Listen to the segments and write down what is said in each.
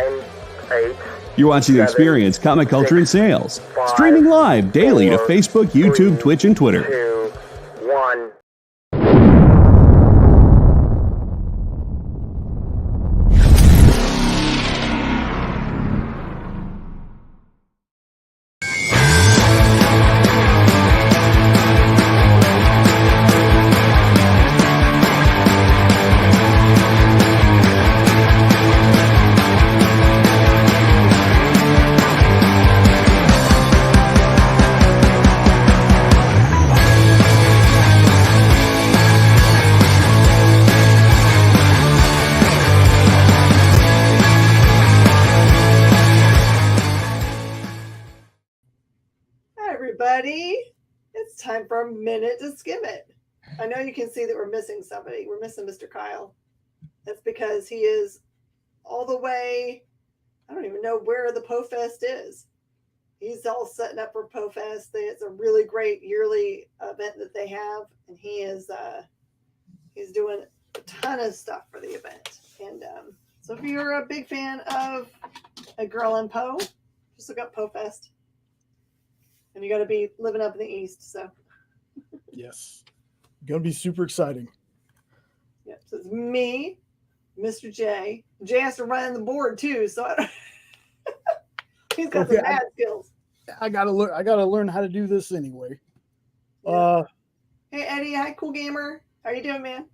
9, 8. You're watching Experience Comic Culture and Sales. Streaming live daily to Facebook, YouTube, Twitch, and Twitter. 2, 1. It's time for a minute to skim it. I know you can see that we're missing somebody. We're missing Mr. Kyle. That's because he is all the way, I don't even know where the PoFest is. He's all setting up for PoFest. It's a really great yearly event that they have, and he is he's doing a ton of stuff for the event. And so if you're a big fan of A Girl in Poe, just look up PoFest. And you got to be living up in the East, so. Yes. Going to be super exciting. Yeah, so it's me, Mr. J. Jay has to run the board, too, so he's got some mad skills. I gotta learn how to do this anyway. Yeah. Hey, Eddie. Hi, Cool Gamer. How you doing, man?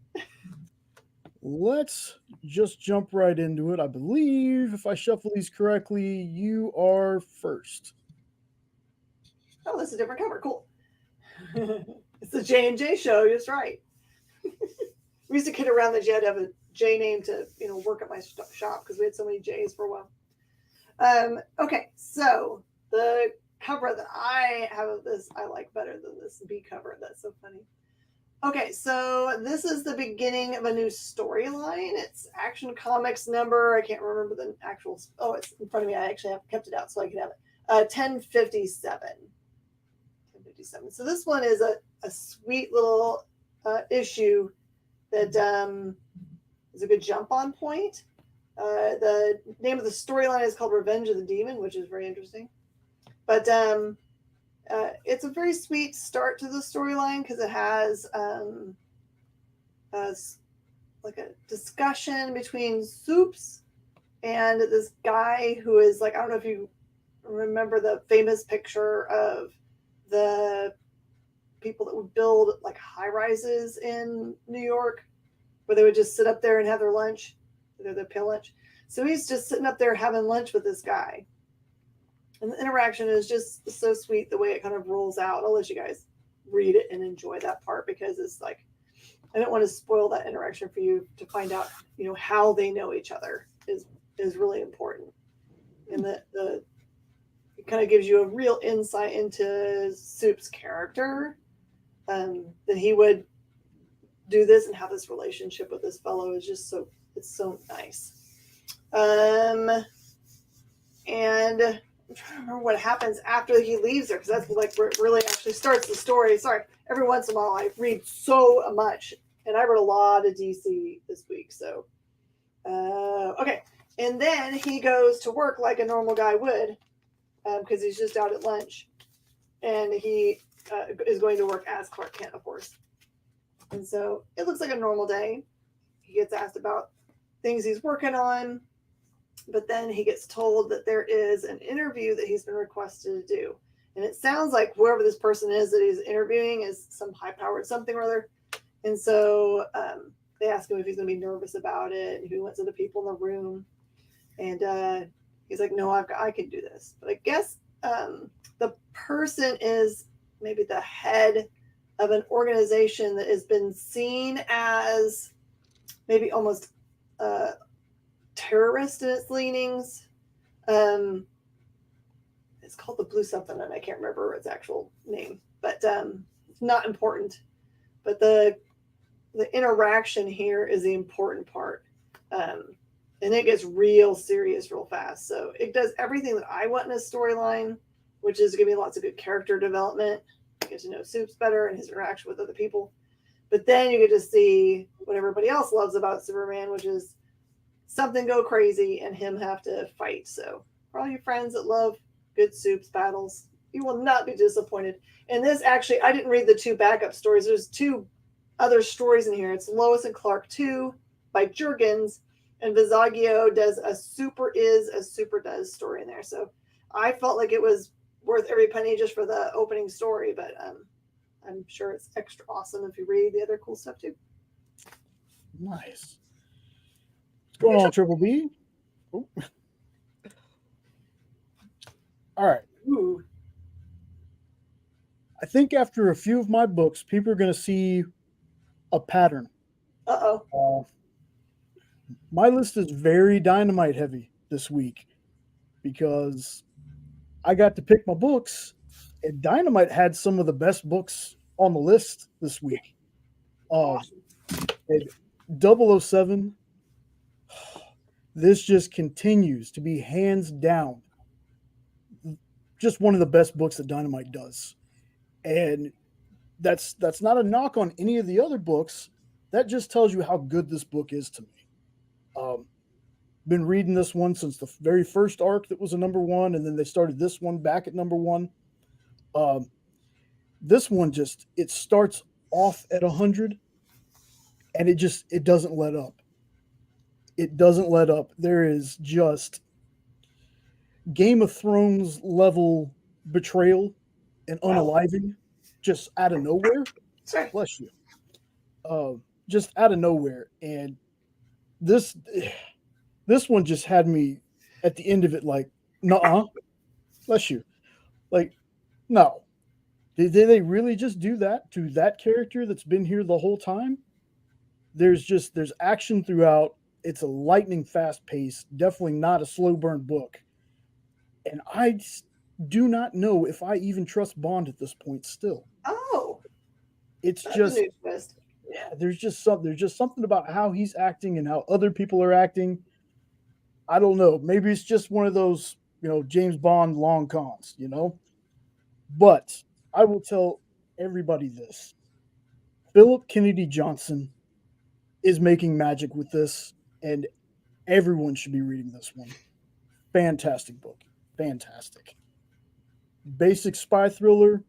Let's just jump right into it. I believe, if I shuffle these correctly, you are first. Oh, this is a different cover. Cool. It's the J&J show. That's right. We used to kid around that you had to have a J name to, work at my shop because we had so many J's for a while. Okay, so the cover that I have of this, I like better than this B cover. That's so funny. Okay, so this is the beginning of a new storyline. It's Action Comics number. I can't remember the actual. Oh, it's in front of me. I actually have kept it out so I can have it. 1057. So this one is a sweet little issue that is a good jump on point. The name of the storyline is called Revenge of the Demon, which is very interesting. But it's a very sweet start to the storyline because it has like a discussion between Soups and this guy who is like, I don't know if you remember the famous picture of the people that would build like high rises in New York where they would just sit up there and have their lunch, their pale lunch. So he's just sitting up there having lunch with this guy. And the interaction is just so sweet the way it kind of rolls out. I'll let you guys read it and enjoy that part because it's like, I don't want to spoil that interaction for you to find out, how they know each other is really important. And the it kind of gives you a real insight into Soup's character, that he would do this and have this relationship with this fellow is just it's so nice. And I'm trying to remember what happens after he leaves there, because that's like where it really actually starts the story. Sorry, every once in a while I read so much, and I read a lot of DC this week. So, okay. And then he goes to work like a normal guy would, because he's just out at lunch, and he is going to work as Clark Kent, of course. And so it looks like a normal day. He gets asked about things he's working on, but then he gets told that there is an interview that he's been requested to do. And it sounds like whoever this person is that he's interviewing is some high-powered something or other. And so they ask him if he's going to be nervous about it, and he went to the people in the room. And he's like, no, I can do this. But I guess the person is maybe the head of an organization that has been seen as maybe almost terrorist in its leanings. It's called the Blue something, and I can't remember its actual name, but it's not important. But the interaction here is the important part. And it gets real serious real fast. So it does everything that I want in a storyline, which is giving me lots of good character development. Get to know Soups better and his interaction with other people. But then you get to see what everybody else loves about Superman, which is something go crazy and him have to fight. So for all you friends that love good soups battles, you will not be disappointed. And this actually, I didn't read the 2 backup stories. There's 2 other stories in here. It's Lois and Clark 2 by Jurgens, and Visaggio does a super does story in there. So I felt like it was worth every penny just for the opening story, but I'm sure it's extra awesome if you read the other cool stuff too. Nice. What's going on, Triple B? Ooh. All right. Ooh. I think after a few of my books, people are going to see a pattern. Uh-oh. My list is very Dynamite heavy this week because I got to pick my books, and Dynamite had some of the best books on the list this week. Awesome. 007, this just continues to be hands down just one of the best books that Dynamite does. And that's not a knock on any of the other books. That just tells you how good this book is to me. Been reading this one since the very first arc that was a number 1, and then they started this one back at number 1. This one just, it starts off at 100, and it doesn't let up. It doesn't let up. There is just Game of Thrones level betrayal and unaliving just out of nowhere. Sorry. Bless you. Just out of nowhere. And this one just had me at the end of it like, nuh-uh. Bless you. Like, no. Did they really just do that to that character that's been here the whole time? There's action throughout. It's a lightning fast pace, definitely not a slow burn book. And I do not know if I even trust Bond at this point still. Oh. It's That's just a new twist. Yeah, there's just something about how he's acting and how other people are acting. I don't know. Maybe it's just one of those, James Bond long cons, But I will tell everybody this. Philip Kennedy Johnson is making magic with this, and everyone should be reading this one. Fantastic book. Fantastic. Basic spy thriller,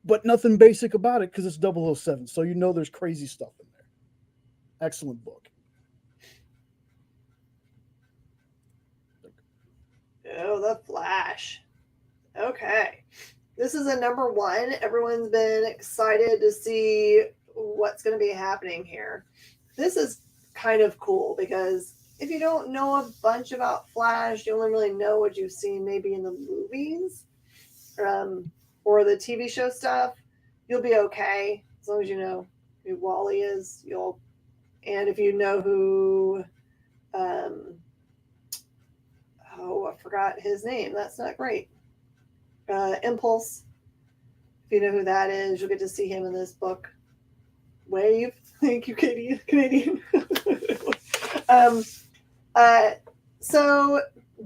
but nothing basic about it because it's 007. So there's crazy stuff in there. Excellent book. Oh, The Flash. Okay. This is a number 1. Everyone's been excited to see what's going to be happening here. This is kind of cool because if you don't know a bunch about Flash, you only really know what you've seen maybe in the movies or the TV show stuff, you'll be okay. As long as you know who Wally is, and if you know who, I forgot his name. That's not great. Impulse. If you know who that is, you'll get to see him in this book. Wave. Thank you, Canadian. So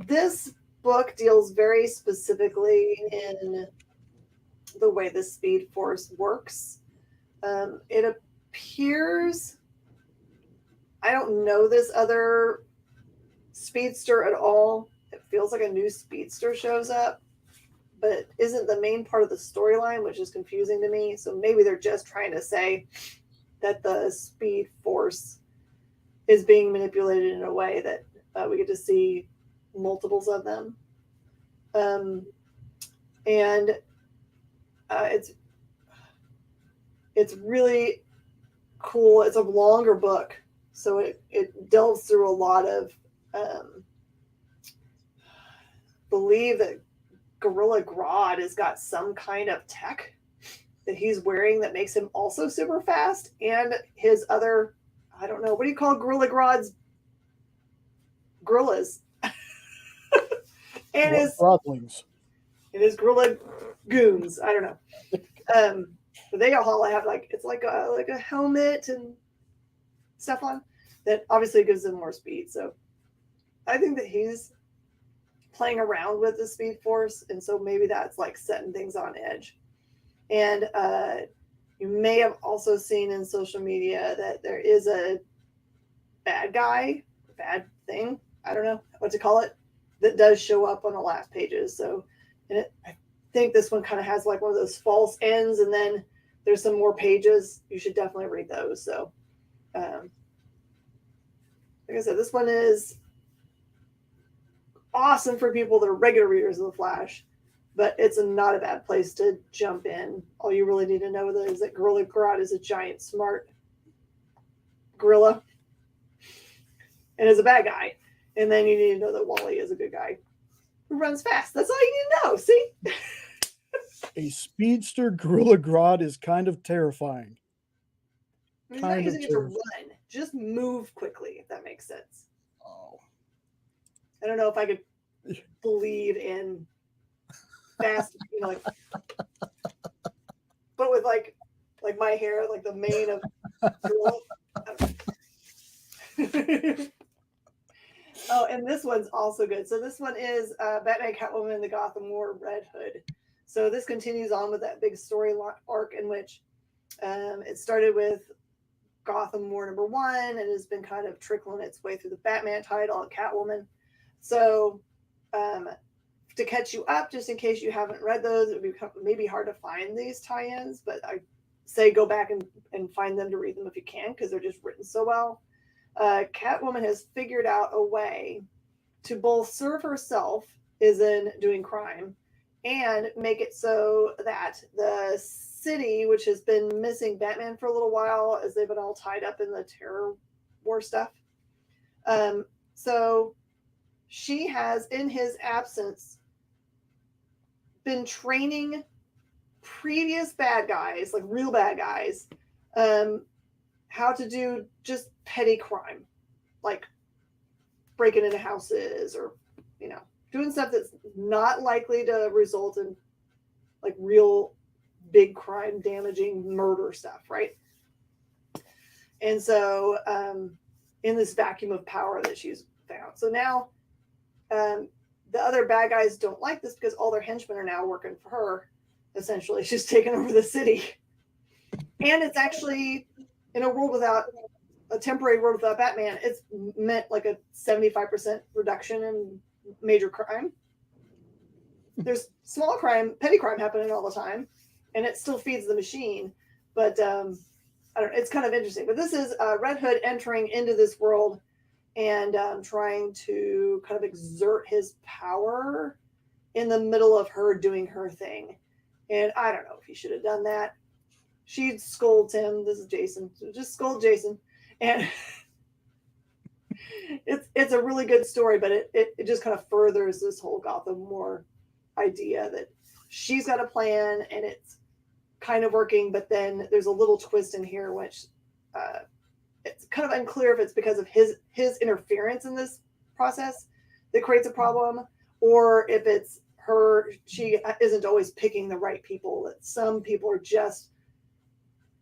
this book deals very specifically in the way the Speed Force works. It appears, I don't know this other speedster at all. It feels like a new speedster shows up, but it isn't the main part of the storyline, which is confusing to me. So maybe they're just trying to say that the Speed Force is being manipulated in a way that we get to see multiples of them. And it's really cool. It's a longer book, so it delves through a lot of believe that Gorilla Grodd has got some kind of tech that he's wearing that makes him also super fast, and his other, I don't know, what do you call Gorilla Grodd's gorillas? And his Groddlings. And his gorilla goons. I don't know. But they all have it's like a helmet and stuff on that obviously gives them more speed. So I think that he's playing around with the Speed Force, and so maybe that's like setting things on edge. And you may have also seen in social media that there is a bad guy, bad thing, I don't know what to call it, that does show up on the last pages. So, and I think this one kind of has like one of those false ends, and then there's some more pages. You should definitely read those. So, like I said, this one is awesome for people that are regular readers of The Flash, but it's not a bad place to jump in. All you really need to know is that Gorilla Grodd is a giant, smart gorilla and is a bad guy. And then you need to know that Wally is a good guy who runs fast. That's all you need to know. See? A speedster Gorilla Grodd is kind of terrifying. He's not using it to run. Just move quickly, if that makes sense. Oh. I don't know if I could believe in fast, like, but with like my hair, like the mane of gorilla. Oh, and this one's also good. So this one is Batman, Catwoman, the Gotham War, Red Hood. So this continues on with that big story arc in which it started with Gotham War #1 and has been kind of trickling its way through the Batman title and Catwoman. So to catch you up, just in case you haven't read those, it would be maybe hard to find these tie-ins, but I say go back and find them to read them if you can, because they're just written so well. Catwoman has figured out a way to both serve herself, as in doing crime, and make it so that the city, which has been missing Batman for a little while as they've been all tied up in the terror war stuff. So she has, in his absence, been training previous bad guys, like real bad guys, how to do just petty crime, like breaking into houses or, doing stuff that's not likely to result in like real big crime, damaging murder stuff, right? And so in this vacuum of power that she's found. So now the other bad guys don't like this because all their henchmen are now working for her. Essentially, she's taken over the city. And it's actually in a world without a temporary world without Batman, it's meant like a 75% reduction in major crime. There's small crime, petty crime happening all the time, and it still feeds the machine. But I don't know, it's kind of interesting. But this is Red Hood entering into this world and trying to kind of exert his power in the middle of her doing her thing. And I don't know if he should have done that. She scolds him. This is Jason. So just scold Jason. And it's a really good story, but it just kind of furthers this whole Gotham War idea that she's got a plan and it's kind of working, but then there's a little twist in here which it's kind of unclear if it's because of his interference in this process that creates a problem, or if it's she isn't always picking the right people, that some people are just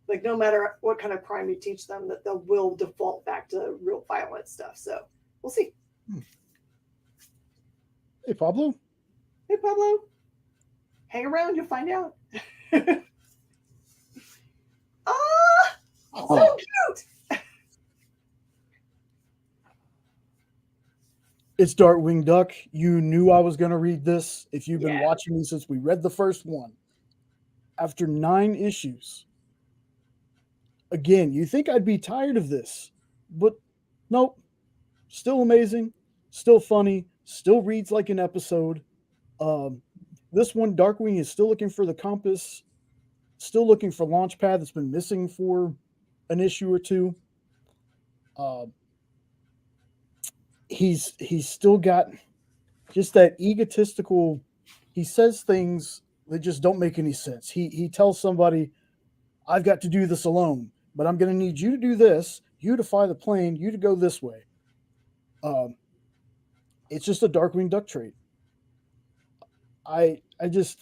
like, no matter what kind of crime you teach them, that they will default back to real violent stuff. So we'll see. Hey, Pablo. Hey, Pablo. Hang around, you'll find out. So cute. It's Darkwing Duck. You knew I was going to read this if you've been watching me since we read the first one. After 9 issues. Again, you think I'd be tired of this, but nope. Still amazing, still funny, still reads like an episode. This one, Darkwing is still looking for the compass, still looking for Launchpad that's been missing for an issue or two. He's still got just that egotistical. He says things that just don't make any sense. He tells somebody, "I've got to do this alone, but I'm going to need you to do this, you to fly the plane, you to go this way." It's just a Darkwing Duck trait. This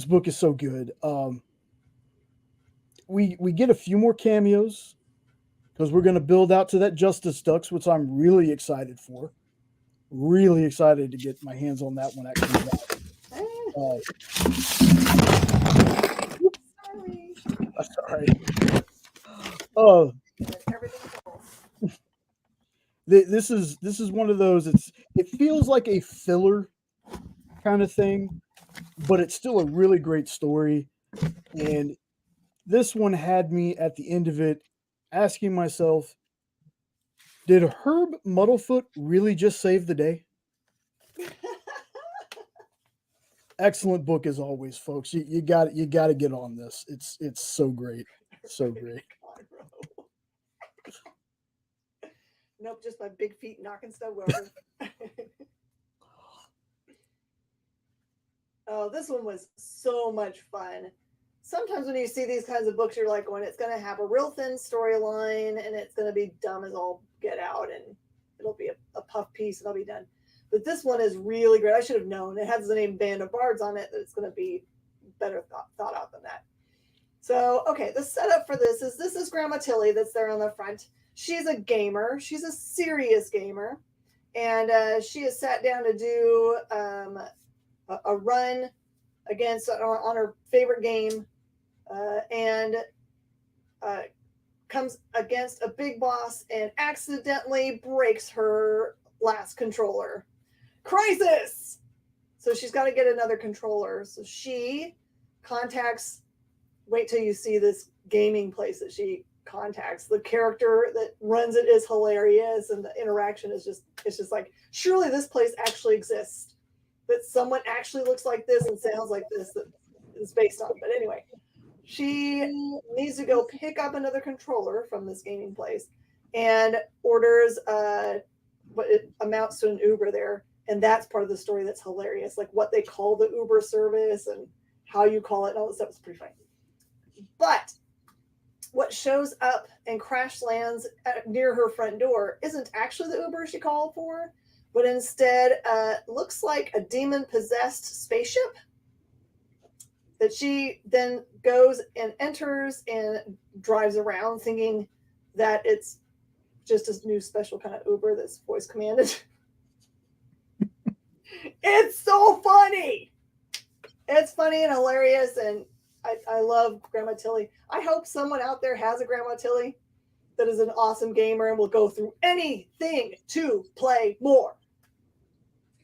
book is so good. We get a few more cameos because we're going to build out to that Justice Ducks, which I'm really excited for. Really excited to get my hands on that when that comes out. Sorry. This is one of those. It feels like a filler kind of thing, but it's still a really great story. And this one had me at the end of it asking myself, did Herb Muddlefoot really just save the day? Excellent book as always, folks. You got to get on this. It's so great. So great. Nope, just my big feet knocking stuff over. Oh, this one was so much fun. Sometimes when you see these kinds of books, you're like, going, it's going to have a real thin storyline and it's going to be dumb as all get out and it'll be a puff piece and I'll be done. But this one is really great. I should have known. It has the name Band of Bards on it, that it's going to be better thought out than that. So, okay, the setup for this is Grandma Tilly that's there on the front. She's a gamer. She's a serious gamer. And she has sat down to do a run against on her favorite game and comes against a big boss and accidentally breaks her last controller. Crisis! So she's got to get another controller. So she contacts, wait till you see this gaming place that she contacts. The character that runs it is hilarious and the interaction is just like, surely this place actually exists. That someone actually looks like this and sounds like this that is based on. But anyway, she needs to go pick up another controller from this gaming place and orders what it amounts to an Uber there. And that's part of the story that's hilarious. Like what they call the Uber service and how you call it and all that stuff is pretty funny. But what shows up and crash lands near her front door isn't actually the Uber she called for, but instead looks like a demon-possessed spaceship that she then goes and enters and drives around thinking that it's just a new special kind of Uber that's voice commanded. It's so funny. It's funny and hilarious, and I love Grandma Tilly. I hope someone out there has a Grandma Tilly that is an awesome gamer and will go through anything to play more.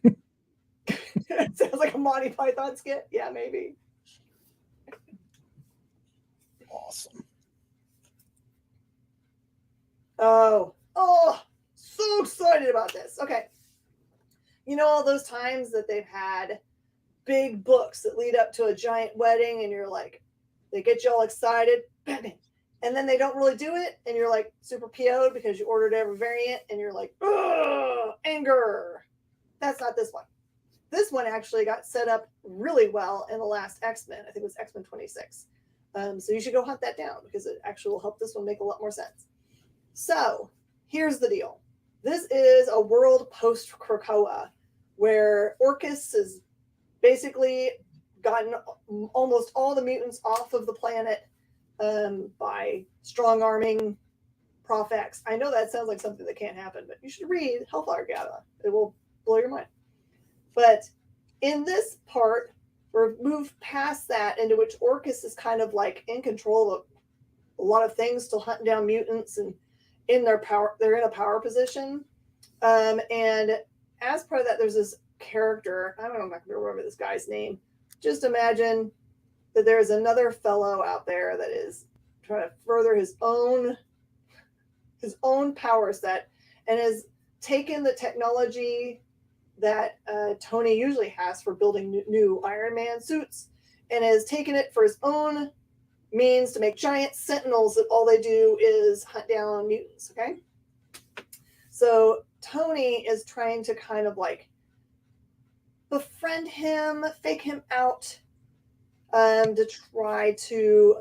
It sounds like a Monty Python skit. Yeah, maybe. Awesome. Oh, so excited about this. Okay. You know all those times that they've had big books that lead up to a giant wedding and you're like, they get you all excited, and then they don't really do it and you're like super PO'd because you ordered every variant and you're like, ugh, anger. That's not this one. This one actually got set up really well in the last X-Men. I think it was X-Men 26. So you should go hunt that down because it actually will help this one make a lot more sense. So here's the deal. This is a world post-Krakoa where Orcus has basically gotten almost all the mutants off of the planet by strong-arming Prof X. I know that sounds like something that can't happen, but you should read Hellfire Gala. It will blow your mind. But in this part, we're moved past that into which Orcus is kind of like in control of a lot of things, still hunting down mutants and in their power, they're in a power position. And as part of that, there's this character, I don't know if I can remember this guy's name. Just imagine that there's another fellow out there that is trying to further his own power set and has taken the technology that Tony usually has for building new Iron Man suits and has taken it for his own means to make giant sentinels that all they do is hunt down mutants, okay? So Tony is trying to kind of like befriend him, fake him out to try to,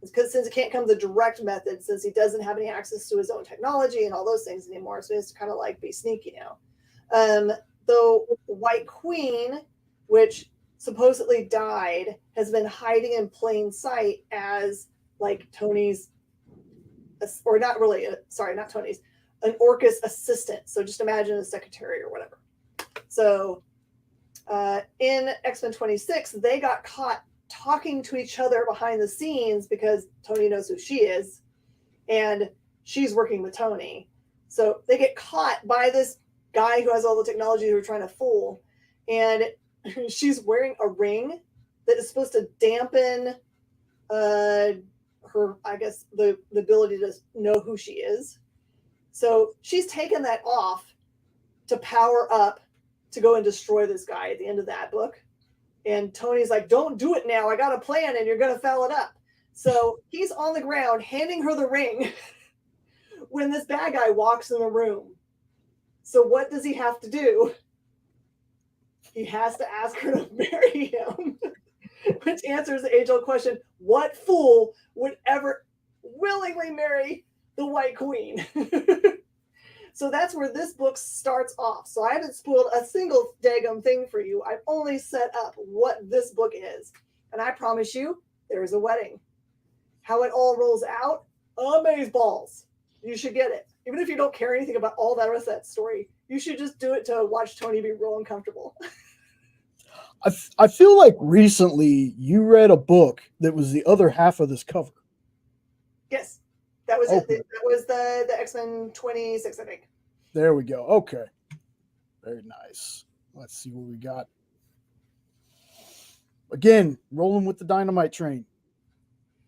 because since it can't come the direct method, since he doesn't have any access to his own technology and all those things anymore, so he has to kind of like be sneaky now. The White Queen, which supposedly died, has been hiding in plain sight as like Tony's, or not really, sorry, not Tony's, an Orcus assistant. So just imagine a secretary or whatever. So in X-Men 26, they got caught talking to each other behind the scenes because Tony knows who she is and she's working with Tony. So they get caught by this guy who has all the technology who are trying to fool. And she's wearing a ring that is supposed to dampen her, I guess, the ability to know who she is. So she's taken that off to power up to go and destroy this guy at the end of that book. And Tony's like, don't do it now. I got a plan and you're going to foul it up. So he's on the ground handing her the ring when this bad guy walks in the room. So what does he have to do? He has to ask her to marry him, which answers the age-old question, what fool would ever willingly marry the White Queen? So that's where this book starts off. So I haven't spoiled a single daggum thing for you. I've only set up what this book is. And I promise you, there's a wedding. How it all rolls out, amazeballs. You should get it. Even if you don't care anything about all that rest of that story, you should just do it to watch Tony be real uncomfortable. I feel like recently you read a book that was the other half of this cover. Yes. That was Okay. it. That was the X-Men 26, I think. There we go. Okay. Very nice. Let's see what we got. Again, rolling with the dynamite train.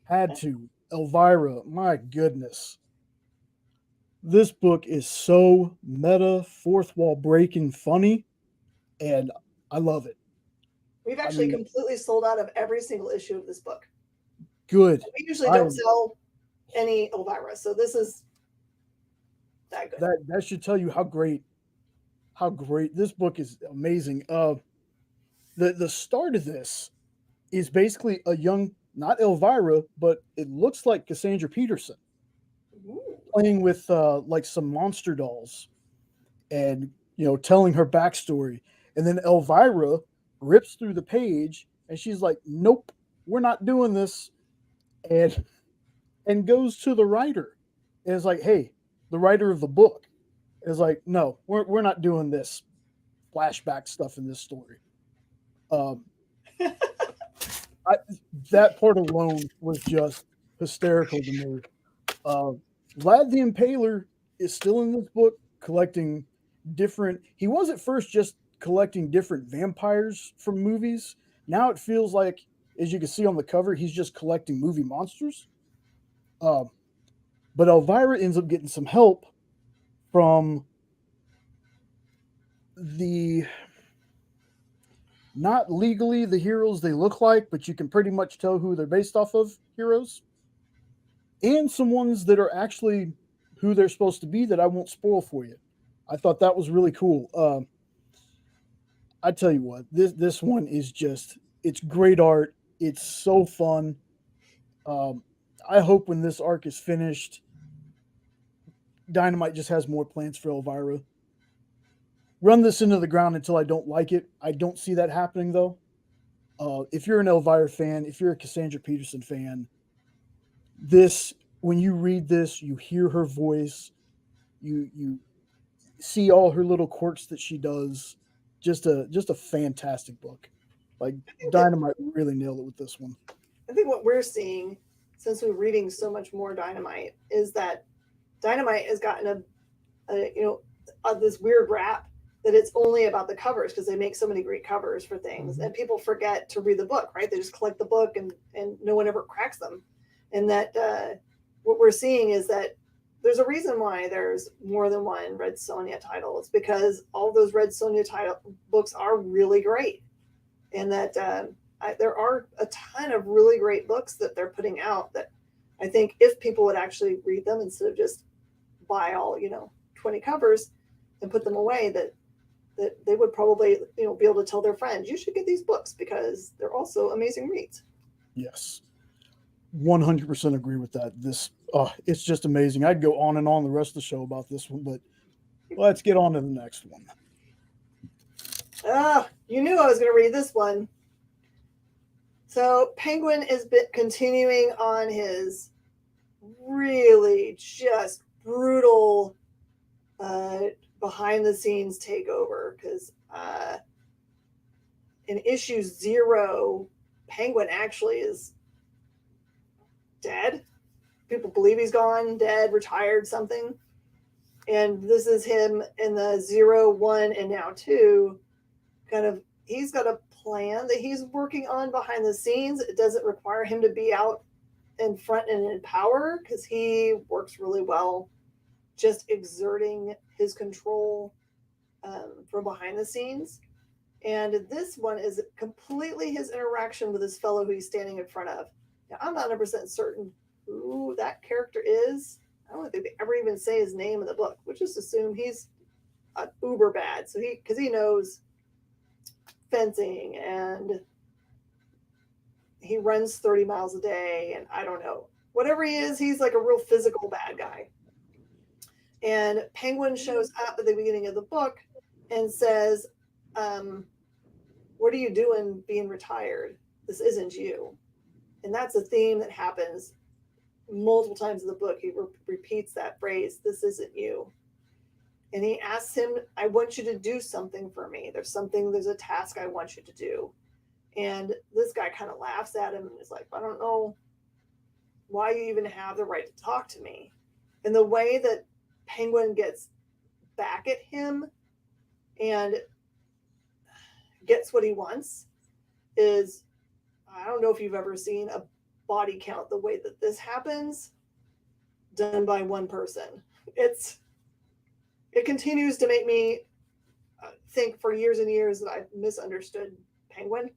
Had to. Elvira, my goodness. This book is so meta, fourth wall breaking, funny, and I love it. We've actually completely sold out of every single issue of this book. Good. We usually don't sell any Elvira, so this is that good. That should tell you how great this book is. Amazing. The start of this is basically a young, not Elvira, but it looks like Cassandra Peterson. Ooh. Playing with like some monster dolls and telling her backstory, and then Elvira rips through the page and she's like, nope, we're not doing this, and goes to the writer and is like, hey, the writer of the book is like, no, we're not doing this flashback stuff in this story. That part alone was just hysterical to me. Vlad the Impaler is still in this book collecting different. He was at first just collecting different vampires from movies. Now it feels like, as you can see on the cover, he's just collecting movie monsters. But Elvira ends up getting some help from not legally the heroes they look like, but you can pretty much tell who they're based off of heroes. And some ones that are actually who they're supposed to be that I won't spoil for you. I thought that was really cool. I tell you what, this one is just, it's great art. It's so fun. I hope when this arc is finished, Dynamite just has more plans for Elvira. Run this into the ground until I don't like it. I don't see that happening, though. If you're an Elvira fan, if you're a Cassandra Peterson fan, when you read this, you hear her voice, you see all her little quirks that she does. Just a fantastic book. Like, Dynamite really nailed it with this one. I think what we're seeing, since we're reading so much more Dynamite, is that Dynamite has gotten this weird rap that it's only about the covers because they make so many great covers for things, and people forget to read the book, right? They just collect the book and no one ever cracks them. And that what we're seeing is that there's a reason why there's more than one Red Sonja title. It's because all those Red Sonja title books are really great, and that there are a ton of really great books that they're putting out that I think if people would actually read them instead of just buy all 20 covers and put them away, that they would probably be able to tell their friends, you should get these books because they're also amazing reads. Yes, 100% agree with that. It's just amazing. I'd go on and on the rest of the show about this one, but let's get on to the next one. You knew I was going to read this one. So Penguin is continuing on his really just brutal behind the scenes takeover, because in issue 0, Penguin actually is dead. People believe he's gone, dead, retired, something. And this is him in the 0, 1, and now 2. Kind of, he's got a plan that he's working on behind the scenes. It doesn't require him to be out in front and in power because he works really well just exerting his control from behind the scenes. And this one is completely his interaction with this fellow who he's standing in front of. Now, I'm not 100% certain who that character is. I don't think they ever even say his name in the book. We'll just assume he's uber bad. So because he knows fencing and he runs 30 miles a day, and I don't know. Whatever he is, he's like a real physical bad guy. And Penguin shows up at the beginning of the book and says, what are you doing being retired? This isn't you. And that's a theme that happens multiple times in the book. He repeats that phrase, this isn't you. And he asks him, I want you to do something for me. There's a task I want you to do. And this guy kind of laughs at him and is like, I don't know why you even have the right to talk to me. And the way that Penguin gets back at him and gets what he wants is, I don't know if you've ever seen a body count the way that this happens done by one person. It continues to make me think for years and years that I've misunderstood Penguin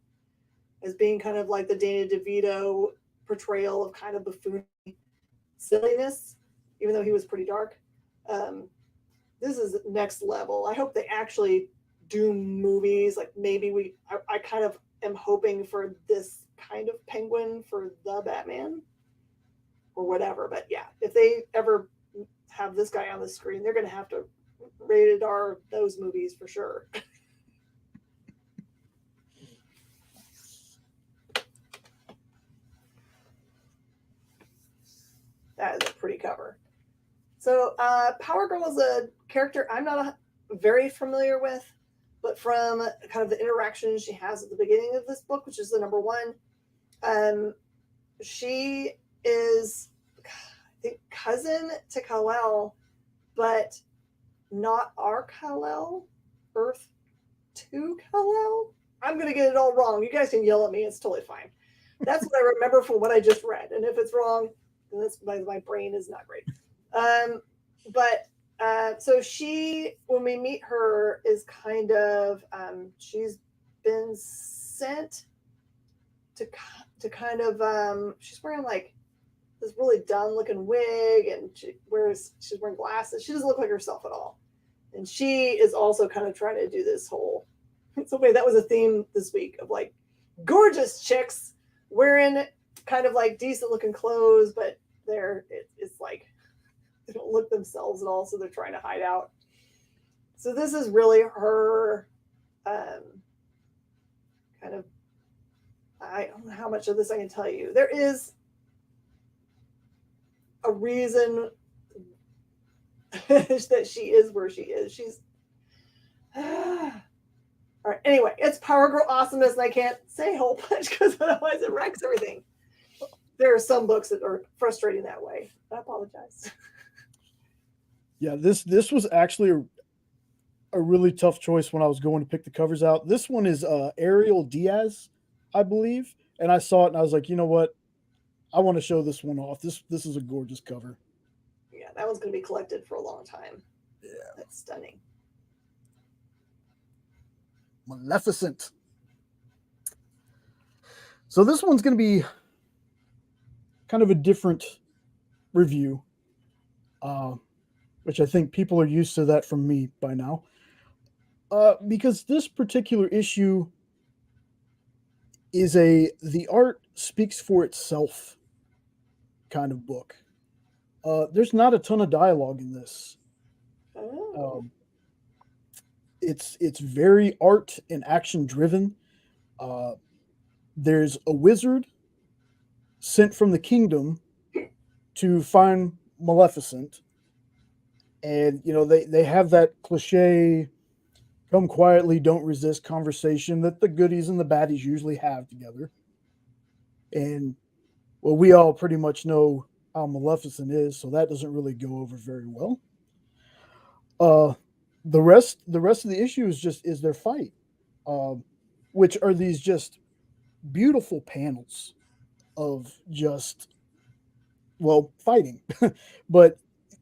as being kind of like the Danny DeVito portrayal of kind of buffoon silliness, even though he was pretty dark. This is next level. I hope they actually do movies. Like maybe I kind of am hoping for this kind of Penguin for the Batman or whatever. But yeah, if they ever have this guy on the screen, they're going to have to rated R those movies for sure. That is a pretty cover. So Power Girl is a character I'm not very familiar with, but from kind of the interaction she has at the beginning of this book, which is the number 1, she is, I think, cousin to Kal-El, but not our Kal-El, Earth 2 Kal-El. I'm going to get it all wrong. You guys can yell at me. It's totally fine. That's what I remember from what I just read. And if it's wrong, then that's my brain is not great. So she, when we meet her, is kind of, she's been sent to kind of, she's wearing like this really dumb looking wig, and she's wearing glasses. She doesn't look like herself at all. And she is also kind of trying to do this whole, so wait, that was a theme this week of like gorgeous chicks wearing kind of like decent looking clothes, but it's like, they don't look themselves at all, so they're trying to hide out. So this is really her kind of, I don't know how much of this I can tell you. There is a reason that she is where she is. She's all right. Anyway, it's Power Girl Awesomeness, and I can't say a whole bunch because otherwise it wrecks everything. There are some books that are frustrating that way. I apologize. Yeah, this was actually a really tough choice when I was going to pick the covers out. This one is Ariel Diaz, I believe, and I saw it and I was like, you know what? I want to show this one off. This is a gorgeous cover. Yeah, that one's going to be collected for a long time. Yeah, that's stunning. Maleficent. So this one's going to be kind of a different review, which I think people are used to that from me by now. Because this particular issue is the art speaks for itself kind of book. There's not a ton of dialogue in this. It's very art and action driven. There's a wizard sent from the kingdom to find Maleficent, and they have that cliche come quietly, don't resist conversation that the goodies and the baddies usually have together. And well, we all pretty much know how Maleficent is, so that doesn't really go over very well. The rest of the issue is their fight, which are these just beautiful panels of just fighting, but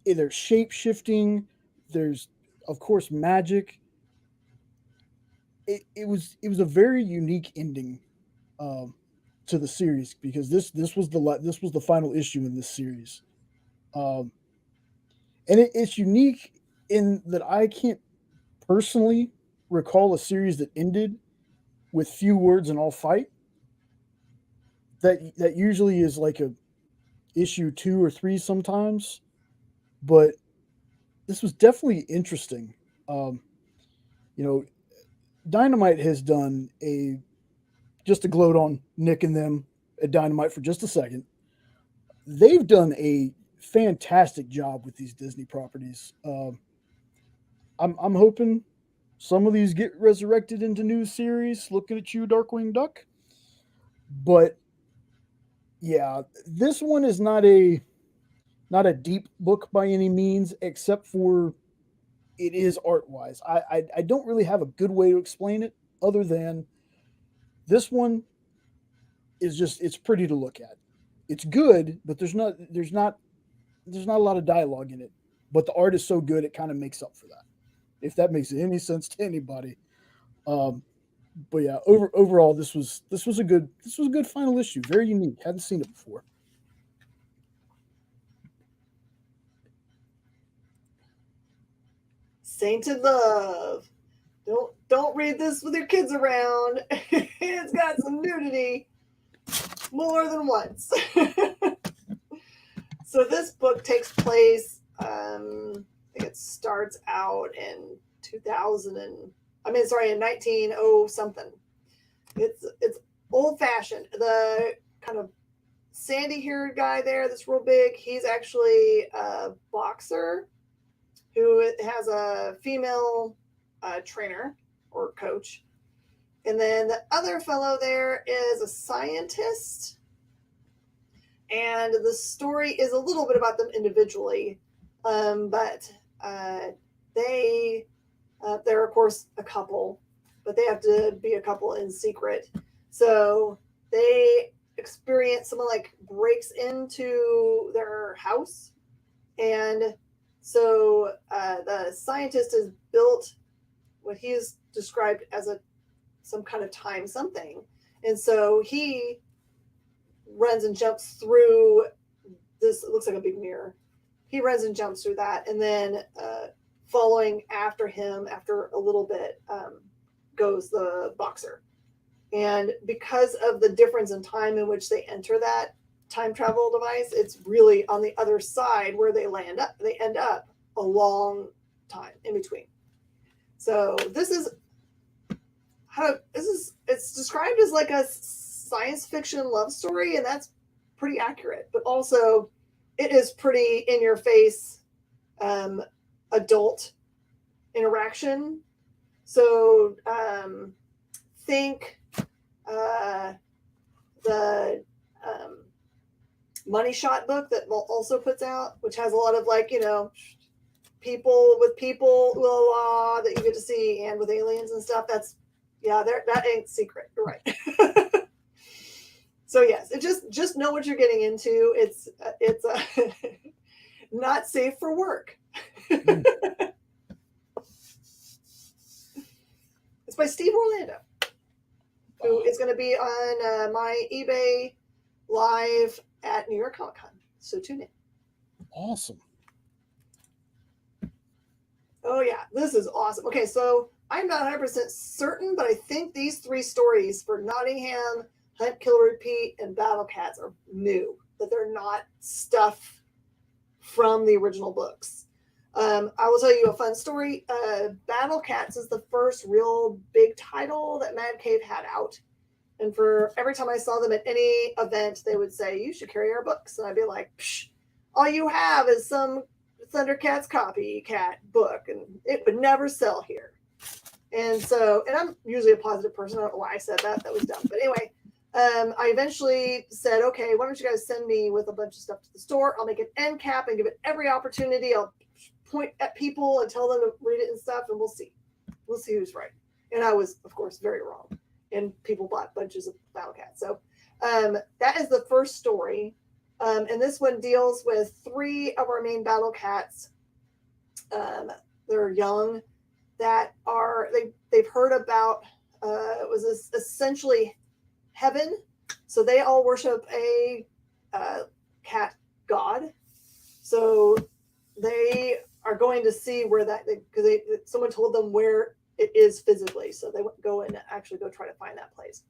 there's shape shifting. There's of course magic. It was a very unique ending to the series because this was the final issue in this series, um, and it's unique in that I can't personally recall a series that ended with few words and all fight. That usually is like a issue 2 or 3 sometimes, but this was definitely interesting. Um, you know, Dynamite has done a just to gloat on Nick and them at Dynamite for just a second. They've done a fantastic job with these Disney properties. I'm hoping some of these get resurrected into new series. Looking at you, Darkwing Duck. But yeah, this one is not a deep book by any means, except for it is art wise. I don't really have a good way to explain it other than this one is just it's pretty to look at. It's good, but there's not a lot of dialogue in it. But the art is so good it kind of makes up for that. If that makes any sense to anybody. Um, but yeah, overall this was a good final issue. Very unique. Hadn't seen it before. Sainted Love. Don't read this with your kids around. It's got some nudity more than once. So this book takes place, I think it starts out in 1900 something. It's old fashioned. The kind of sandy haired guy there that's real big, he's actually a boxer who has a female trainer or coach. And then the other fellow there is a scientist. And the story is a little bit about them individually. But they're, of course, a couple, but they have to be a couple in secret. So they experience someone like breaks into their house. And so the scientist has built what he has described as some kind of time something. And so he runs and jumps through this. It looks like a big mirror. He runs and jumps through that. And then following after him, after a little bit, goes the boxer. And because of the difference in time in which they enter that time travel device, it's really on the other side where they end up a long time in between. So it's described as like a science fiction love story, and that's pretty accurate, but also it is pretty in your face adult interaction. So think the Money Shot book that also puts out, which has a lot of people with people that you get to see, and with aliens and stuff. That ain't secret. You're right. So yes, it just know what you're getting into. It's not safe for work. It's by Steve Orlando, who is going to be on my eBay live at New York Comic Con. So tune in. Awesome. Oh yeah, this is awesome. Okay, so I'm not 100% certain, but I think these 3 stories for Nottingham, Hunt, Kill, Repeat, and Battle Cats are new. That they're not stuff from the original books. I will tell you a fun story. Battle Cats is the first real big title that Mad Cave had out. And for every time I saw them at any event, they would say, "You should carry our books." And I'd be like, "Psh, all you have is some Thundercats copycat book, and it would never sell here." And I'm usually a positive person. I don't know why I said that. That was dumb. But anyway, I eventually said, "Okay, why don't you guys send me with a bunch of stuff to the store? I'll make an end cap and give it every opportunity. I'll point at people and tell them to read it and stuff, and we'll see who's right. And I was, of course, very wrong, and people bought bunches of Battle Cats. So that is the first story, and this one deals with 3 of our main Battle Cats. They're young, that are they've heard about it was essentially heaven, so they all worship a cat god. So they are going to see where that, because someone told them where it is physically, so they go and actually go try to find that place.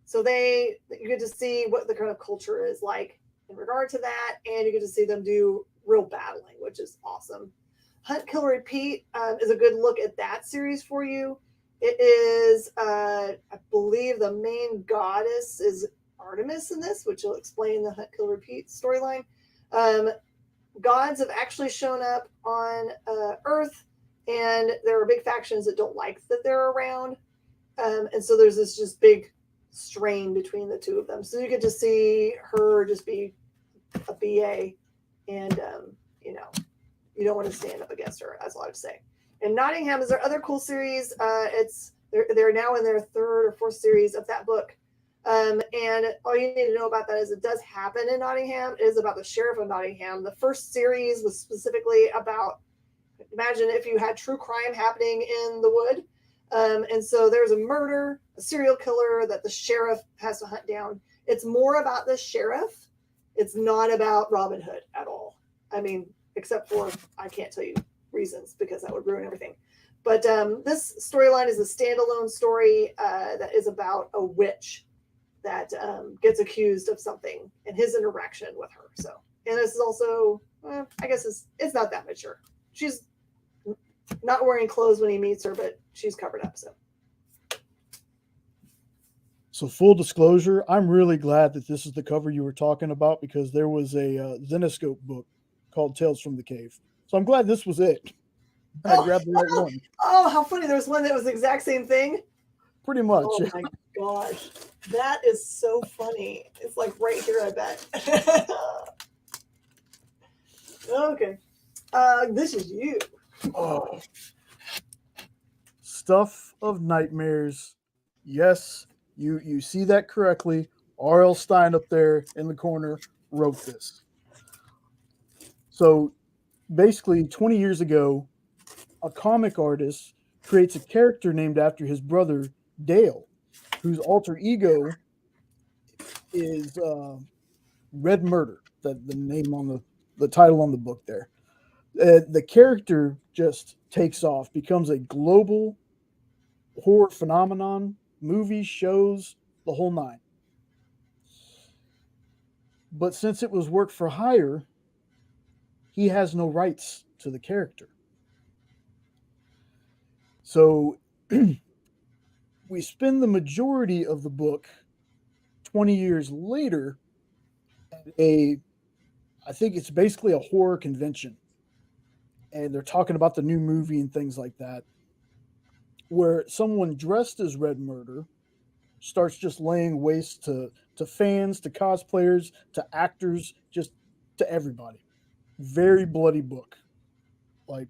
So you get to see what the kind of culture is like in regard to that, and you get to see them do real battling, which is awesome. Hunt, Kill, Repeat is a good look at that series for you. It is, I believe, the main goddess is Artemis in this, which will explain the Hunt, Kill, Repeat storyline. Gods have actually shown up on Earth, and there are big factions that don't like that they're around. And so there's this just big strain between the 2 of them. So you get to see her just be a BA, and, you don't want to stand up against her, as a lot to say. And Nottingham is their other cool series. They're now in their 3rd or 4th series of that book. And all you need to know about that is it does happen in Nottingham. It is about the sheriff of Nottingham. The first series was specifically about, imagine if you had true crime happening in the wood. And so there's a murder, a serial killer that the sheriff has to hunt down. It's more about the sheriff. It's not about Robin Hood at all. I mean, except for, I can't tell you reasons because that would ruin everything. But this storyline is a standalone story that is about a witch that gets accused of something and his interaction with her. So, and this is also, I guess it's not that mature. She's not wearing clothes when he meets her, but she's covered up. So full disclosure, I'm really glad that this is the cover you were talking about, because there was a Zenescope book called Tales from the Cave. So I'm glad this was it. I grabbed the right one. Oh, how funny. There was one that was the exact same thing. Pretty much. Oh my gosh. That is so funny. It's like right here, I bet. Okay. This is you. Oh. Stuff of Nightmares. Yes, you see that correctly. R.L. Stine up there in the corner wrote this. So basically 20 years ago, a comic artist creates a character named after his brother, Dale, whose alter ego is Red Murder, the name on the title on the book there. The character just takes off, becomes a global horror phenomenon, movies, shows, the whole 9. But since it was work for hire, he has no rights to the character. So we spend the majority of the book 20 years later at I think it's basically a horror convention. And they're talking about the new movie and things like that, where someone dressed as Red Murder starts just laying waste to fans, to cosplayers, to actors, just to everybody. Very bloody book. Like,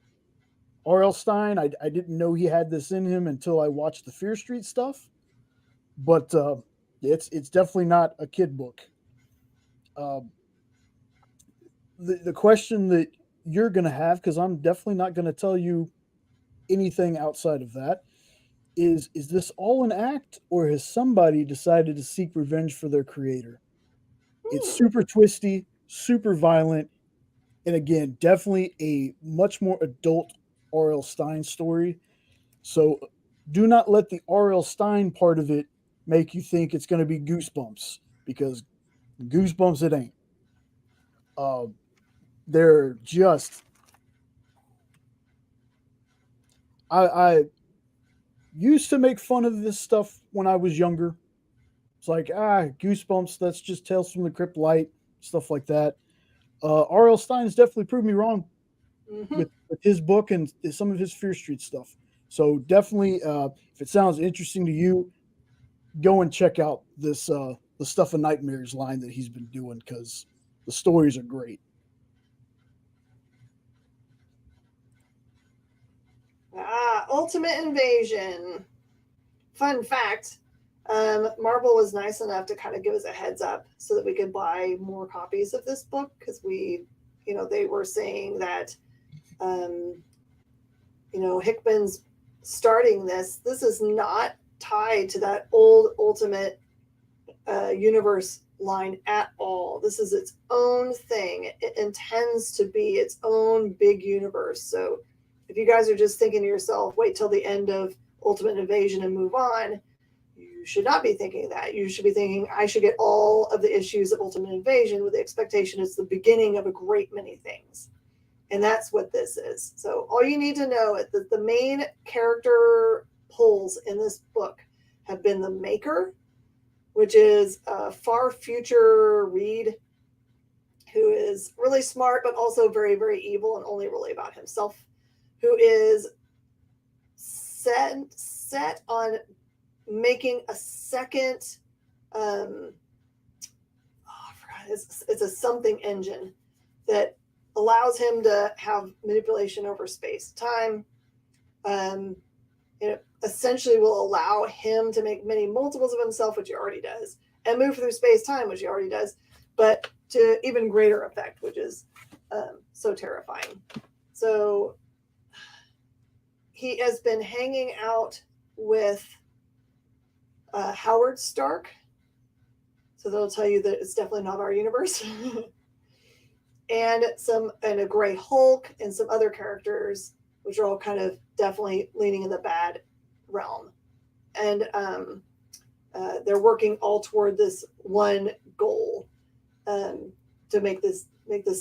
R.L. Stine, I didn't know he had this in him until I watched the Fear Street stuff. But it's definitely not a kid book. The question that you're going to have, because I'm definitely not going to tell you anything outside of that, is this all an act, or has somebody decided to seek revenge for their creator? It's super twisty, super violent, and again, definitely a much more adult R.L. Stine story. So do not let the R.L. Stine part of it make you think it's going to be Goosebumps, because Goosebumps it ain't. They're just... I used to make fun of this stuff when I was younger. It's like, Goosebumps, that's just Tales from the Crypt Light, stuff like that. R.L. Stine has definitely proved me wrong with his book and some of his Fear Street stuff. So definitely, if it sounds interesting to you, go and check out this the Stuff of Nightmares line that he's been doing, because the stories are great. Ultimate Invasion. Fun fact, Marvel was nice enough to kind of give us a heads up so that we could buy more copies of this book because they were saying that, Hickman's starting this. This is not tied to that old Ultimate Universe line at all. This is its own thing. It intends to be its own big universe. So if you guys are just thinking to yourself, wait till the end of Ultimate Invasion and move on, you should not be thinking that. You should be thinking, I should get all of the issues of Ultimate Invasion with the expectation it's the beginning of a great many things. And that's what this is. So all you need to know is that the main character pulls in this book have been the Maker, which is a far future Reed who is really smart, but also very, very evil and only really about himself, who is set on making a second, I forgot, it's a something engine that allows him to have manipulation over space, time, it essentially will allow him to make many multiples of himself, which he already does, and move through space-time, which he already does, but to even greater effect, which is so terrifying. So he has been hanging out with Howard Stark, so that'll tell you that it's definitely not our universe, and a Gray Hulk and some other characters, which are all kind of definitely leaning in the bad realm. And they're working all toward this one goal to make this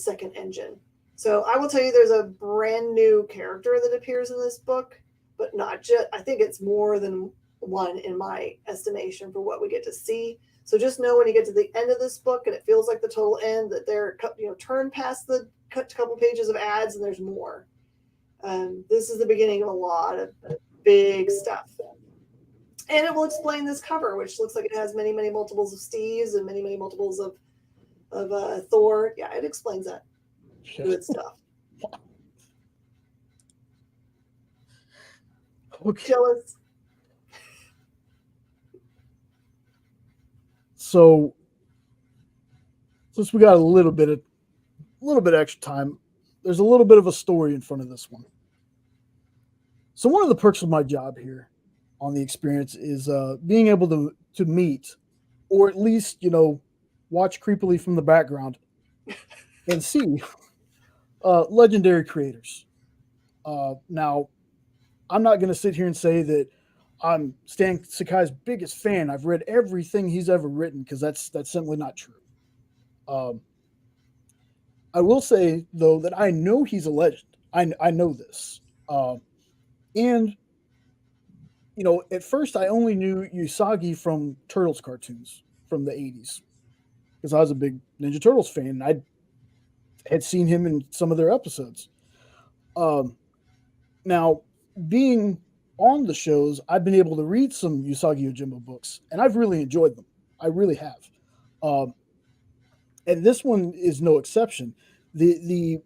second engine. So I will tell you there's a brand new character that appears in this book, but not just, I think it's more than one in my estimation for what we get to see. So just know when you get to the end of this book and it feels like the total end that they're, turn past the couple pages of ads and there's more. This is the beginning of a lot of big stuff. And it will explain this cover, which looks like it has many, many multiples of Steve's and many, many multiples of Thor. Yeah, it explains that. Good stuff. Okay. Jealous. So since we got a little bit extra time, there's a little bit of a story in front of this one. So one of the perks of my job here on the experience is being able to meet, or at least, watch creepily from the background and see legendary creators. Now, I'm not going to sit here and say that I'm Stan Sakai's biggest fan. I've read everything he's ever written because that's simply not true. I will say, though, that I know he's a legend. I know this. And, at first I only knew Usagi from Turtles cartoons from the 80s because I was a big Ninja Turtles fan and I had seen him in some of their episodes. Now, being on the shows, I've been able to read some Usagi Yojimbo books and I've really enjoyed them. I really have. And this one is no exception. The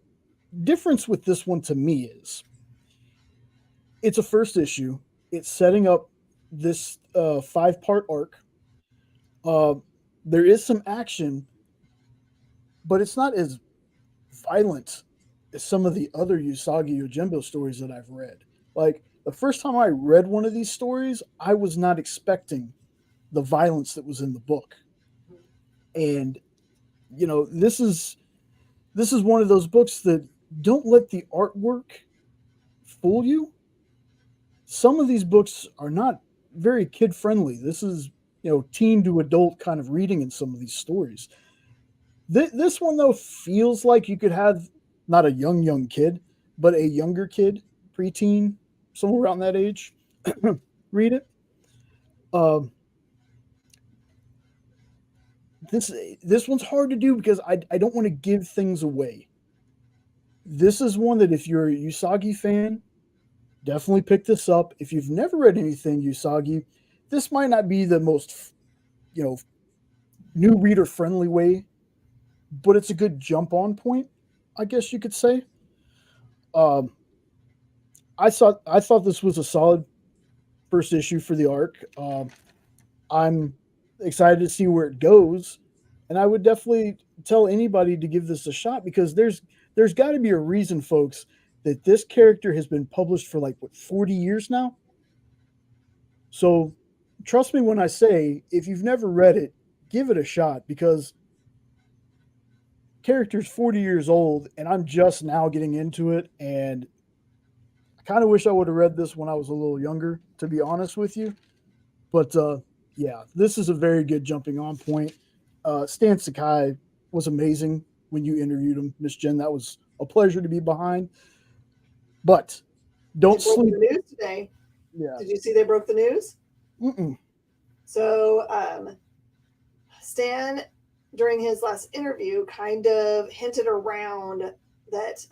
difference with this one to me is it's a first issue. It's setting up this 5-part arc. There is some action, but it's not as violent as some of the other Usagi Yojimbo stories that I've read. Like, the first time I read one of these stories, I was not expecting the violence that was in the book. And, this is one of those books that don't let the artwork fool you. Some of these books are not very kid friendly. This is, teen to adult kind of reading in some of these stories. This one, though, feels like you could have not a young kid, but a younger kid, preteen, somewhere around that age, read it. This one's hard to do because I don't want to give things away. This is one that if you're a Usagi fan, definitely pick this up. If you've never read anything Usagi, this might not be the most, new reader friendly way, but it's a good jump on point, I guess you could say. I thought this was a solid first issue for the arc. I'm excited to see where it goes, and I would definitely tell anybody to give this a shot because there's got to be a reason, folks, that this character has been published for like 40 years now. So trust me when I say if you've never read it, give it a shot because character's 40 years old and I'm just now getting into it, and I kind of wish I would have read this when I was a little younger, to be honest with you. But yeah, this is a very good jumping on point. Stan Sakai was amazing when you interviewed him, Miss Jen. That was a pleasure to be behind. But don't They broke sleep. the news today. Yeah. Did you see they broke the news? Mm-mm. So Stan, during his last interview, kind of hinted around that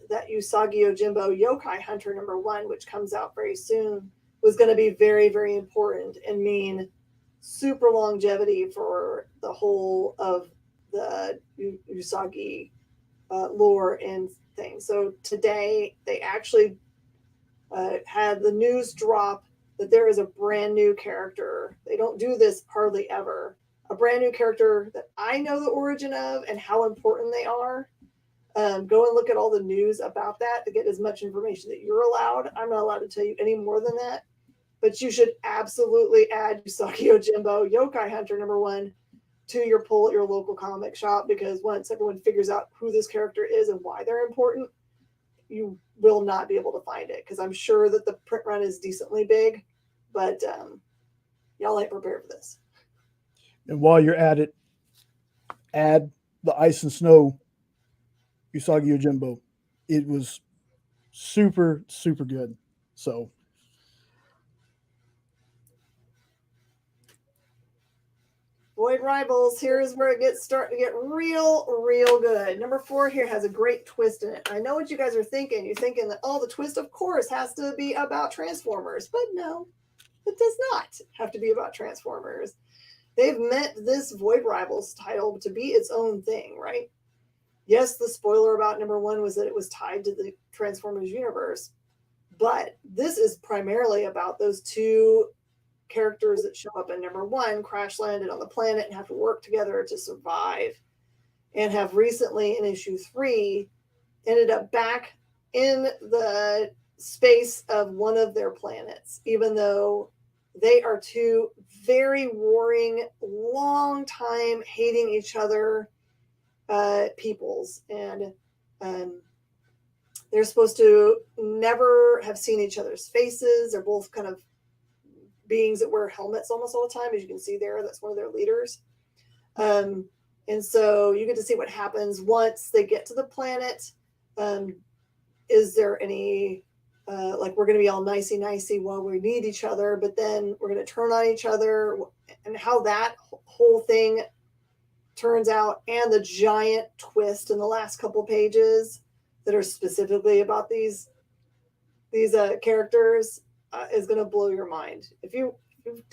that Usagi Yojimbo Yokai Hunter #1, which comes out very soon, was going to be very, very important and mean super longevity for the whole of the Usagi lore and things. So today they actually had the news drop that there is a brand new character. They don't do this hardly ever. A brand new character that I know the origin of and how important they are. Go and look at all the news about that to get as much information that you're allowed. I'm not allowed to tell you any more than that. But you should absolutely add Usagi Yojimbo Yokai Hunter #1 to your pull at your local comic shop, because once everyone figures out who this character is and why they're important, you will not be able to find it, because I'm sure that the print run is decently big, but y'all ain't prepared for this. And while you're at it, add the Ice and Snow Usagi Yojimbo. It was super, super good. So Void Rivals, here's where it gets starting to get real, real good. #4 here has a great twist in it. I know what you guys are thinking. You're thinking that, oh, the twist, of course, has to be about Transformers. But no, it does not have to be about Transformers. They've meant this Void Rivals title to be its own thing, right? Yes, the spoiler about #1 was that it was tied to the Transformers universe. But this is primarily about those two characters that show up in #1, crash landed on the planet and have to work together to survive, and have recently in issue 3 ended up back in the space of one of their planets, even though they are two very warring, long time hating each other peoples, and they're supposed to never have seen each other's faces. They're both kind of beings that wear helmets almost all the time, as you can see there. That's one of their leaders. And so you get to see what happens once they get to the planet. Is there any, like, we're going to be all nicey while we need each other, but then we're going to turn on each other, and how that whole thing turns out, and the giant twist in the last couple pages that are specifically about these characters is going to blow your mind. If you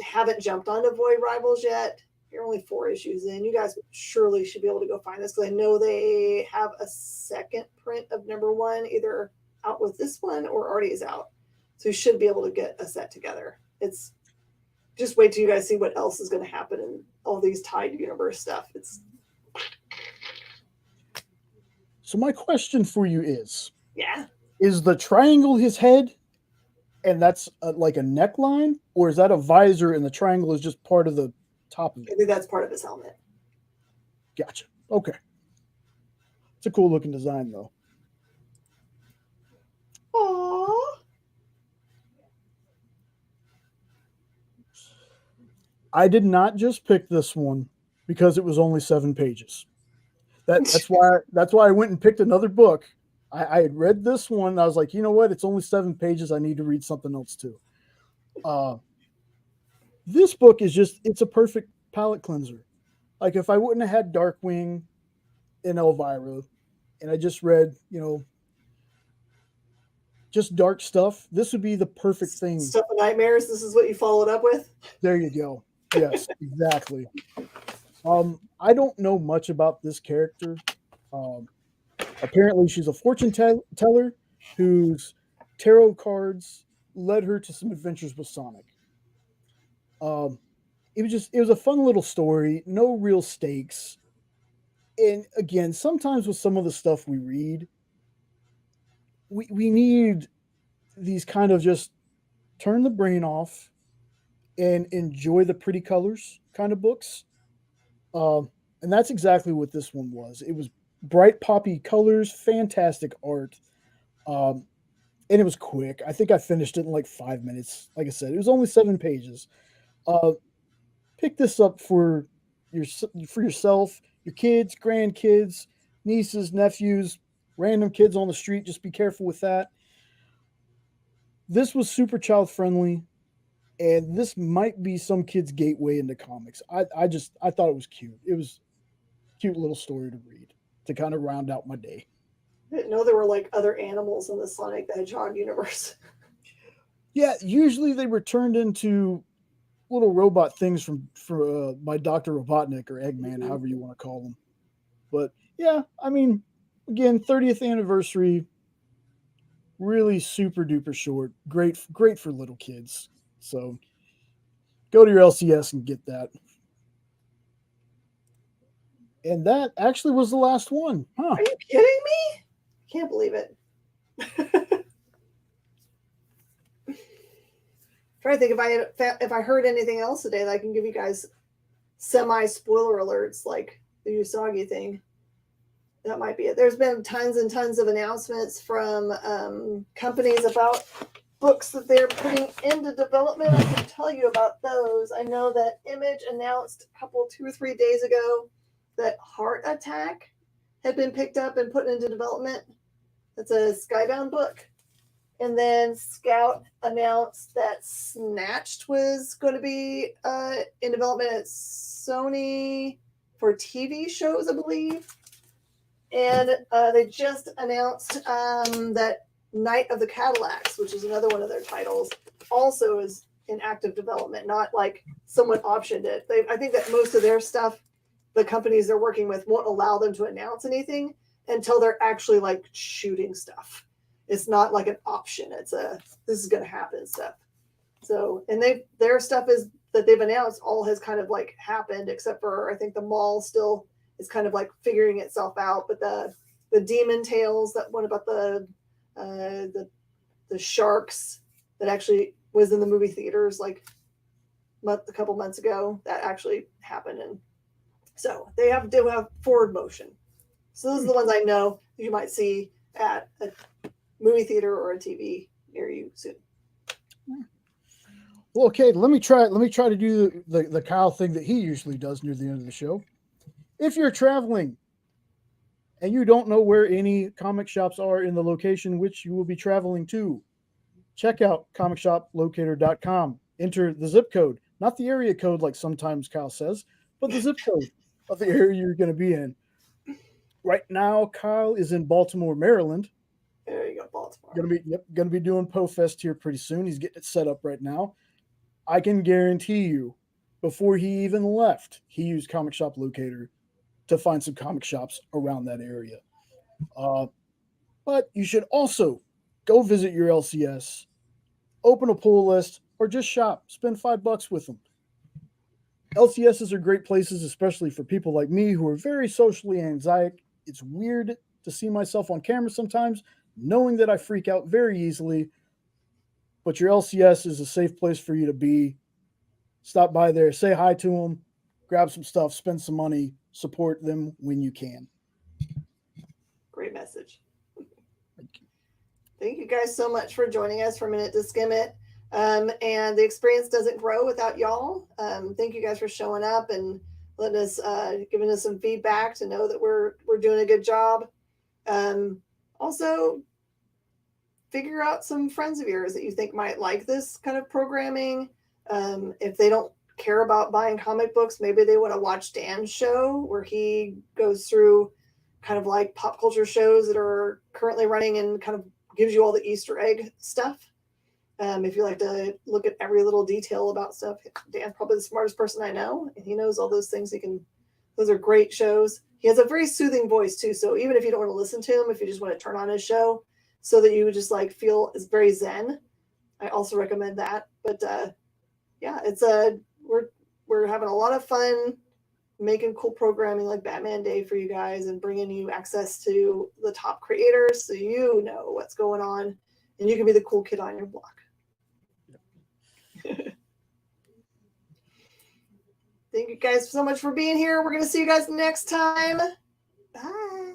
haven't jumped onto Void Rivals yet, you're only 4 issues in. You guys surely should be able to go find this, because I know they have a second print of #1 either out with this one or already is out. So you should be able to get a set together. It's just wait till you guys see what else is going to happen in all these tied universe stuff. So my question for you is the triangle his head, and that's like a neckline, or is that a visor and the triangle is just part of the top of it? I think that's part of his helmet. Gotcha. Okay. It's a cool looking design, though. Aww. I did not just pick this one because it was only 7 pages. That's why I went and picked another book. I had read this one. And I was like, you know what? It's only 7 pages. I need to read something else too. This book is it's a perfect palate cleanser. Like, if I wouldn't have had Darkwing and Elvira, and I just read, just dark stuff, this would be the perfect thing. Stuff of Nightmares. This is what you followed up with. There you go. Yes, exactly. I don't know much about this character. Apparently she's a fortune teller who's tarot cards led her to some adventures with Sonic. Um, it was a fun little story, no real stakes. And again, sometimes with some of the stuff we read, we need these kind of just turn the brain off and enjoy the pretty colors kind of books. Um, and that's exactly what this one was. It was bright poppy colors, fantastic art, um, and it was quick. I think I finished it in like 5 minutes. Like I said, it was only 7 pages. Uh, Pick this up your for yourself, your kids, grandkids, nieces, nephews, random kids on the street. Just be careful with that. This was super child friendly, and this might be some kid's gateway into comics. I thought it was cute. It was a cute little story to read to kind of round out my day. I didn't know there were like other animals in the Sonic the Hedgehog universe. Yeah, usually they were turned into little robot things by Dr. Robotnik or Eggman, Mhm. however you want to call them. But yeah, I mean, again, 30th anniversary, really super duper short. Great for little kids. So go to your LCS and get that. And that actually was the last one. Huh. Are you kidding me? I can't believe it. Trying to think if I heard anything else today that I can give you guys semi spoiler alerts like the Usagi thing. That might be it. There's been tons and tons of announcements from companies about books that they're putting into development. I can tell you about those. I know that Image announced a couple, 2 or 3 days ago that Heart Attack had been picked up and put into development. That's a Skybound book. And then Scout announced that Snatched was going to be in development at Sony for TV shows, I believe. And they just announced that Night of the Cadillacs, which is another one of their titles, also is in active development, not like someone optioned it. I think that most of their stuff, the companies they're working with won't allow them to announce anything until they're actually like shooting stuff. It's not like an option. It's this is going to happen stuff. So, and their stuff is that they've announced all has kind of like happened, except for I think the mall still is kind of like figuring itself out. But the Demon Tales, that one about the sharks that actually was in the movie theaters like a couple months ago, that actually happened. And so they do have forward motion. So those are the ones I know you might see at a movie theater or a TV near you soon. Well, okay, let me try to do the Kyle thing that he usually does near the end of the show. If you're traveling and you don't know where any comic shops are in the location which you will be traveling to, check out comicshoplocator.com. Enter the zip code, not the area code like sometimes Kyle says, but the zip code of the area you're going to be in. Right now, Kyle is in Baltimore, Maryland. There you go, Baltimore. Gonna be doing PoFest here pretty soon. He's getting it set up right now. I can guarantee you, before he even left, he used Comic Shop Locator to find some comic shops around that area. But you should also go visit your LCS, open a pull list, or just shop. Spend $5 with them. LCSs are great places, especially for people like me who are very socially anxiety. It's weird to see myself on camera sometimes, knowing that I freak out very easily. But your LCS is a safe place for you to be. Stop by there, say hi to them, grab some stuff, spend some money, support them when you can. Great message. Thank you guys so much for joining us for Minute to Skim It. And the experience doesn't grow without y'all. Thank you guys for showing up and letting us, giving us some feedback to know that we're doing a good job. Also, figure out some friends of yours that you think might like this kind of programming. If they don't care about buying comic books, maybe they want to watch Dan's show where he goes through kind of like pop culture shows that are currently running and kind of gives you all the Easter egg stuff. If you like to look at every little detail about stuff, Dan's probably the smartest person I know, and he knows all those things. Those are great shows. He has a very soothing voice too. So even if you don't want to listen to him, if you just want to turn on his show, so that you just like feel it's very zen. I also recommend that. But yeah, it's we're having a lot of fun making cool programming like Batman Day for you guys and bringing you access to the top creators so you know what's going on and you can be the cool kid on your block. Thank you guys so much for being here. We're going to see you guys next time. Bye.